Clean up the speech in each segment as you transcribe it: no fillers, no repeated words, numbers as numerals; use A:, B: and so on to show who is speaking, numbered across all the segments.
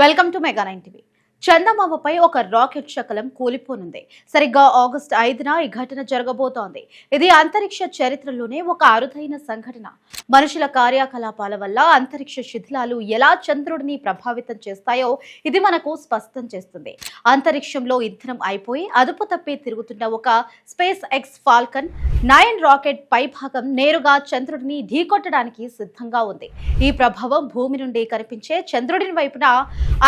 A: Welcome to Mega 9 TV. చందమామపై ఒక rocket శకలం కూలిపోనుంది. సరిగ్గా ఆగస్టు 5న ఈ ఘటన జరగబోతోంది. ఇది అంతరిక్ష చరిత్రలోనే ఒక అరుదైన సంఘటన. మనుషుల కార్యకలాపాల వల్ల అంతరిక్ష శిథిలాలు ఎలా చంద్రుడిని ప్రభావితం చేస్తాయో ఇది మనకు స్పష్టం చేస్తుంది. అంతరిక్షంలో ఇంధనం అయిపోయి అదుపు తప్పి తిరుగుతున్న ఒక స్పేస్ ఎక్స్ ఫాల్కన్ 9 రాకెట్ పైభాగం నేరుగా చంద్రుడిని ఢీకొట్టడానికి సిద్ధంగా ఉంది. ఈ ప్రభావం భూమి నుండి కనిపించే చంద్రుడి వైపున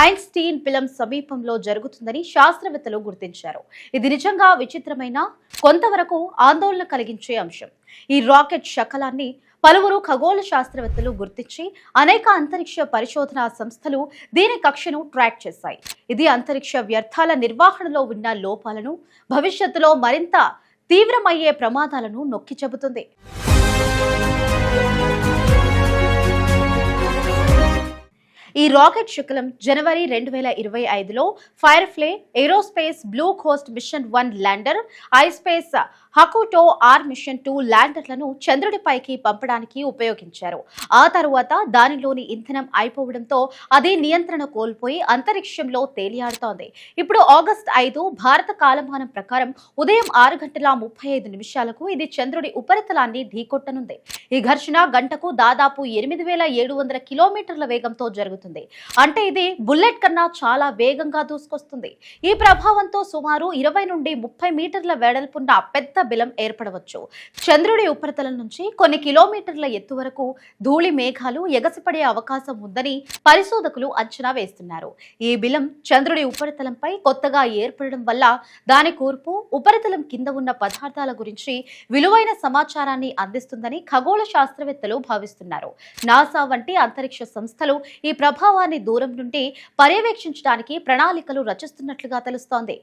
A: ఐన్స్టీన్ పిలం సమీపంలో జరుగుతుందని శాస్త్రవేత్తలు గుర్తించారు. ఇది నిజంగా విచిత్రమైన, కొంతవరకు ఆందోళన కలిగించే అంశం. ఈ రాకెట్ శకలాన్ని పలువురు ఖగోళ శాస్త్రవేత్తలు గుర్తించి అనేక అంతరిక్ష పరిశోధనా సంస్థలు దీని కక్షను ట్రాక్ చేశాయి. ఇది అంతరిక్ష వ్యర్థాల నిర్వహణలో ఉన్న లోపాలను, భవిష్యత్తులో మరింత తీవ్రమయ్యే ప్రమాదాలను నొక్కి చెబుతుంది. ఈ రాకెట్ శకలం జనవరి 2025లో Firefly Aerospace Blue Ghost mission 1 lander, ispace Hakuto R mission 2 ల్యాండర్లను చంద్రుడిపైకి పంపడానికి ఉపయోగించారు. ఆ తరువాత దానిలోని ఇంధనం అయిపోవడంతో అది నియంత్రణ కోల్పోయి అంతరిక్షంలో తేలియాడుతోంది. ఇప్పుడు ఆగస్టు 5 భారత కాలమానం ప్రకారం ఉదయం 6:35 ఇది చంద్రుడి ఉపరితలాన్ని ఢీకొట్టనుంది. ఈ ఘర్షణ గంటకు దాదాపు 8700 కిలోమీటర్ల వేగంతో జరుగుతుంది. అంటే ఇది బుల్లెట్ కన్నా చాలా వేగంగా దూసుకొస్తుంది. ఈ ప్రభావంతో సుమారు 20 నుండి 30 మీటర్ల వెడల్పున్న పెద్ద బిలం ఏర్పడవచ్చు. చంద్రుడి ఉపరితలం నుంచి కొన్ని కిలోమీటర్ల ఎత్తు వరకు ధూళి మేఘాలు ఎగసిపడే అవకాశం ఉందని పరిశోధకులు అంచనా వేస్తున్నారు. ఈ బిలం చంద్రుడి ఉపరితలంపై కొత్తగా ఏర్పడడం వల్ల దాని కూర్పు, ఉపరితలం కింద ఉన్న పదార్థాల గురించి విలువైన సమాచారాన్ని అందిస్తుందని ఖగోళ శాస్త్రవేత్తలు భావిస్తున్నారు. నాసా వంటి అంతరిక్ష సంస్థలు ఈ ప్రభావాన్ని దూరం నుండి పర్యవేక్షించడానికి ప్రణాళికలు రచిస్తున్నట్లుగా తెలుస్తోంది.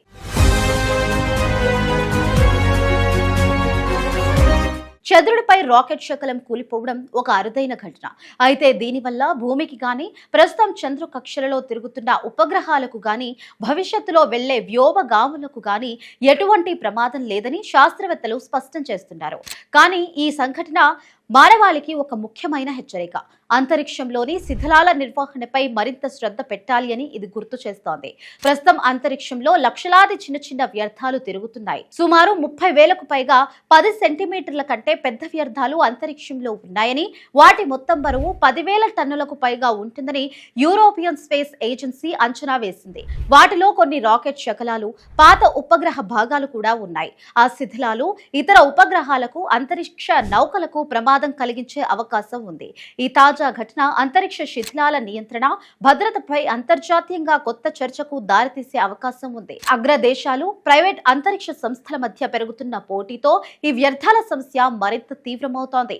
A: చంద్రుడిపై రాకెట్ శకలం కూలిపోవడం ఒక అరుదైన ఘటన. అయితే దీనివల్ల భూమికి గాని, ప్రస్తుతం చంద్ర కక్షలలో తిరుగుతున్న ఉపగ్రహాలకు గాని, భవిష్యత్తులో వెళ్లే వ్యోమగాములకు గాని ఎటువంటి ప్రమాదం లేదని శాస్త్రవేత్తలు స్పష్టం చేస్తున్నారు. కానీ ఈ సంఘటన మానవాళికి ఒక ముఖ్యమైన హెచ్చరిక. అంతరిక్షంలోని శిథిలాల నిర్వహణపై మరింత శ్రద్ధ పెట్టాలి అని ఇది గుర్తు చేస్తోంది. ప్రస్తుతం అంతరిక్షంలో లక్షలాది చిన్న చిన్న వ్యర్థాలు తిరుగుతున్నాయి. సుమారు 30,000కు పైగా 10 సెంటీమీటర్ల కంటే పెద్ద వ్యర్థాలు అంతరిక్షంలో ఉన్నాయని, వాటి మొత్తం బరువు 10,000 టన్నులకు పైగా ఉంటుందని యూరోపియన్ స్పేస్ ఏజెన్సీ అంచనా వేసింది. వాటిలో కొన్ని రాకెట్ శకలాలు, పాత ఉపగ్రహ భాగాలు కూడా ఉన్నాయి. ఆ శిథిలాలు ఇతర ఉపగ్రహాలకు, అంతరిక్ష నౌకలకు ప్రమాదం కలిగించే అవకాశం ఉంది. ఈ తాజా ఘటన అంతరిక్ష శిథిలాల నియంత్రణ, భద్రతపై అంతర్జాతీయంగా కొత్త చర్చకు దారితీసే అవకాశం ఉంది. అగ్రదేశాలు, ప్రైవేట్ అంతరిక్ష సంస్థల మధ్య పెరుగుతున్న పోటీతో ఈ వ్యర్థాల సమస్య మరింత తీవ్రమవుతోంది.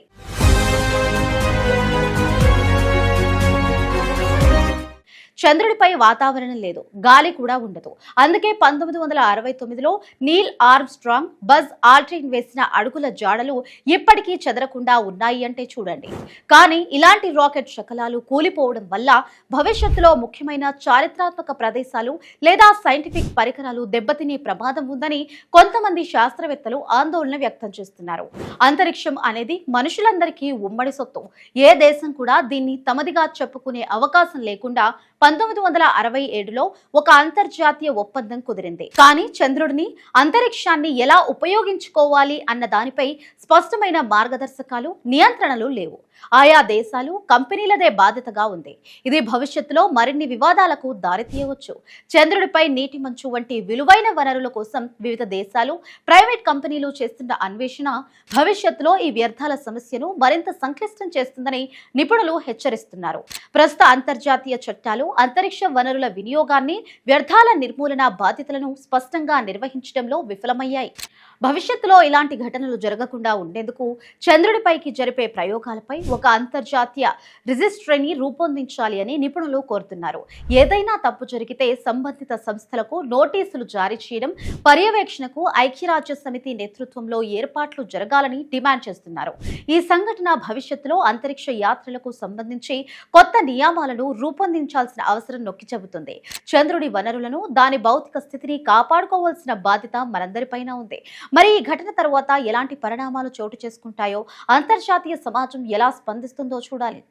A: చంద్రుడిపై వాతావరణం లేదు, గాలి కూడా ఉండదు. అందుకే 1969లో నీల్ ఆర్మ్స్ట్రాంగ్, బజ్ ఆల్డ్రిన్ వేసిన అడుగుల జాడలు ఇప్పటికీ చెదరకుండా ఉన్నాయి అంటే చూడండి. కానీ ఇలాంటి రాకెట్ శకలాలు కూలిపోవడం వల్ల భవిష్యత్తులో ముఖ్యమైన చారిత్రాత్మక ప్రదేశాలు లేదా సైంటిఫిక్ పరికరాలు దెబ్బతినే ప్రమాదం ఉందని కొంతమంది శాస్త్రవేత్తలు ఆందోళన వ్యక్తం చేస్తున్నారు. అంతరిక్షం అనేది మనుషులందరికీ ఉమ్మడి సొత్తు. ఏ దేశం కూడా దీన్ని తమదిగా చెప్పుకునే అవకాశం లేకుండా 1967లో ఒక అంతర్జాతీయ ఒప్పందం కుదిరింది. కానీ చంద్రుడిని, అంతరిక్షాన్ని ఎలా ఉపయోగించుకోవాలి అన్న దానిపై స్పష్టమైన మార్గదర్శకాలు, నియంత్రణలు లేవు. ఆయా దేశాలు, కంపెనీలదే బాధ్యతగా ఉంది. ఇది భవిష్యత్తులో మరిన్ని వివాదాలకు దారితీయవచ్చు. చంద్రుడిపై నీటి మంచు వంటి విలువైన వనరుల కోసం వివిధ దేశాలు, ప్రైవేట్ కంపెనీలు చేస్తున్న అన్వేషణ భవిష్యత్తులో ఈ వ్యర్థాల సమస్యను మరింత సంక్లిష్టం చేస్తుందని నిపుణులు హెచ్చరిస్తున్నారు. ప్రస్తుత అంతర్జాతీయ చట్టాలు అంతరిక్ష వనరుల వినియోగాన్ని, వ్యర్థాల నిర్మూలన బాధ్యతలను స్పష్టంగా నిర్వహించడంలో విఫలమయ్యాయి. భవిష్యత్తులో ఇలాంటి ఘటనలు జరగకుండా ఉండేందుకు చంద్రుడిపైకి జరిపే ప్రయోగాలపై ఒక అంతర్జాతీయ రిజిస్ట్రీని రూపొందించాలి అని నిపుణులు కోరుతున్నారు. ఏదైనా తప్పు జరిగితే సంబంధిత సంస్థలకు నోటీసులు జారీ చేయడం, పర్యవేక్షణకు ఐక్యరాజ్య సమితి నేతృత్వంలో ఏర్పాట్లు జరగాలని డిమాండ్ చేస్తున్నారు. ఈ సంఘటన భవిష్యత్తులో అంతరిక్ష యాత్రలకు సంబంధించి కొత్త నియమాలను రూపొందించాల్సిన అవసరం నొక్కి చెబుతుంది. చంద్రుడి వనరులను, దాని భౌతిక స్థితిని కాపాడుకోవాల్సిన బాధ్యత మనందరిపైన ఉంది. మరి ఈ ఘటన తర్వాత ఎలాంటి పరిణామాలు చోటు చేసుకుంటాయో, అంతర్జాతీయ సమాజం ఎలా స్పందిస్తుందో చూడాలి.